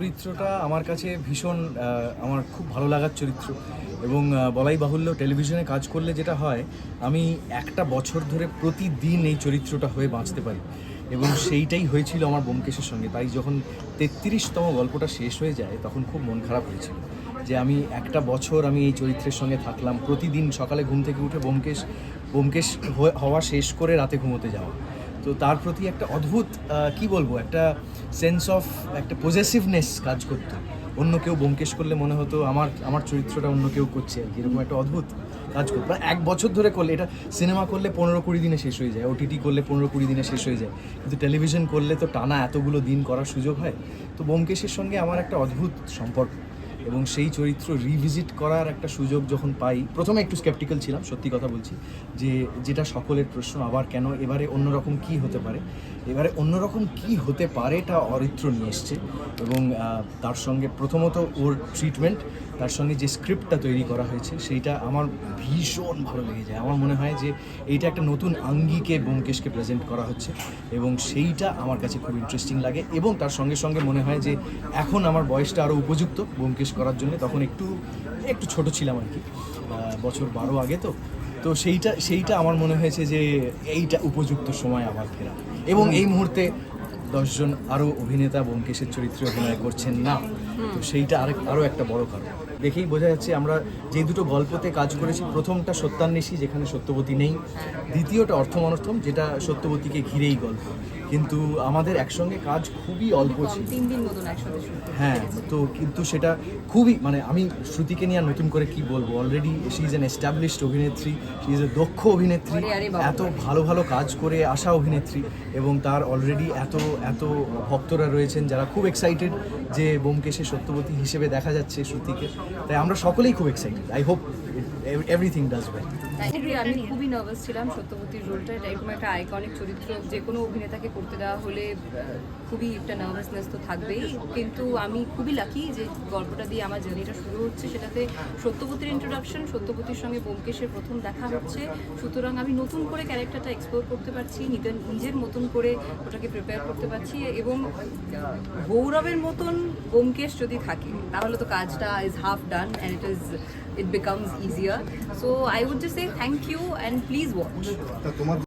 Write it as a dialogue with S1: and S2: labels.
S1: চরিত্রটা আমার কাছে ভীষণ আমার খুব ভালো লাগার চরিত্র এবং বলাই বাহুল্য টেলিভিশনে কাজ করলে যেটা হয় আমি একটা বছর ধরে প্রতিদিন এই চরিত্রটা হয়ে বাঁচতে পারি এবং সেইটাই হয়েছিল আমার ব্যোমকেশের সঙ্গে। তাই যখন 33তম গল্পটা শেষ হয়ে যায় তখন খুব মন খারাপ হয়েছিল যে আমি একটা বছর আমি এই চরিত্রের সঙ্গে থাকলাম, প্রতিদিন সকালে ঘুম থেকে উঠে ব্যোমকেশ হওয়া শেষ করে রাতে ঘুমোতে যাওয়া। তো তার প্রতি একটা অদ্ভুত কি বলবো, একটা সেন্স অফ একটা পজেসিভনেস কাজ করতো। অন্য কেউ ব্যোমকেশ করলে মনে হতো আমার চরিত্রটা অন্য কেউ করছে আর কি, এরকম একটা অদ্ভুত কাজ করতো। প্রায় এক বছর ধরে করলে, এটা সিনেমা করলে 15-20 দিনে শেষ হয়ে যায়, ওটিটি করলে 15-20 দিনে শেষ হয়ে যায়, কিন্তু টেলিভিশন করলে তো টানা এতগুলো দিন করার সুযোগ হয়। তো ব্যোমকেশের সঙ্গে আমার একটা অদ্ভুত সম্পর্ক এবং সেই চরিত্র রিভিজিট করার একটা সুযোগ যখন পাই, প্রথমে একটু স্কেপটিক্যাল ছিলাম, সত্যি কথা বলছি, যে যেটা সকলের প্রশ্ন, আবার কেন, এবারে অন্যরকম কি হতে পারে, এবারে অন্যরকম কি হতে পারেটা অরিত্র নিয়ে এসছে। এবং তার সঙ্গে প্রথমত ওর ট্রিটমেন্ট, তার সঙ্গে যে স্ক্রিপ্টটা তৈরি করা হয়েছে সেইটা আমার ভীষণ ভালো লেগে যায়। আমার মনে হয় যে এইটা একটা নতুন আঙ্গিকে ব্যোমকেশকে প্রেজেন্ট করা হচ্ছে এবং সেইটা আমার কাছে খুব ইন্টারেস্টিং লাগে। এবং তার সঙ্গে সঙ্গে মনে হয় যে এখন আমার বয়সটা আরও উপযুক্ত ব্যোমকেশ করার জন্য, তখন একটু ছোট ছিলাম আর কি, বছর 12 আগে। তো সেইটা আমার মনে হয়েছে যে এইটা উপযুক্ত সময় আবার ফেরা। এবং এই মুহূর্তে 10 জন আরও অভিনেতা ব্যোমকেশের চরিত্রে অভিনয় করছেন না, তো সেইটা আরও একটা বড় কারণ। দেখেই বোঝা যাচ্ছে আমরা যে দুটো গল্পতে কাজ করেছি, প্রথমটা সত্যান্বেষী যেখানে সত্যবতী নেই, দ্বিতীয়টা অর্থমনর্থম যেটা সত্যবতীকে ঘিরেই গল্প, কিন্তু আমাদের একসঙ্গে কাজ খুবই অল্প ছিল।
S2: 3 দিন মতন একসাথে শুট করেছি।
S1: হ্যাঁ, তো কিন্তু সেটা খুবই, মানে আমি শ্রুতিকে নিয়ে আর নতুন করে কি বলবো, already she is an established অভিনেত্রী, শি ইজ এ দক্ষ অভিনেত্রী, এত ভালো ভালো কাজ করে আসা অভিনেত্রী, এবং তার অলরেডি এত ভক্তরা রয়েছেন যারা খুব এক্সাইটেড যে ব্যোমকেশে সত্যবতী হিসেবে দেখা যাচ্ছে শ্রুতিকে। তাই আমরা সকলেই খুব excited. I hope everything does well.
S2: আমি খুবই নার্ভাস ছিলাম সত্যবতীর রোলটা, এটা এরকম একটা আইকনিক চরিত্র যে কোনো অভিনেতাকে করতে দেওয়া হলে খুবই একটা নার্ভাসনেস তো থাকবেই, কিন্তু আমি খুবই লাকি যে গল্পটা দিয়ে আমার জার্নিটা শুরু হচ্ছে, সেটাতে সত্যবতীর ইন্ট্রোডাকশন, সত্যবতীর সঙ্গে ব্যোমকেশের প্রথম দেখা হচ্ছে, সুতরাং আমি নতুন করে ক্যারেক্টারটা এক্সপ্লোর করতে পারছি, নিজের মতন করে ওটাকে প্রিপেয়ার করতে পারছি। এবং গৌরবের মতন ব্যোমকেশ যদি থাকে তাহলে তো কাজটা is half done and it becomes easier. So I would just say thank you and please watch.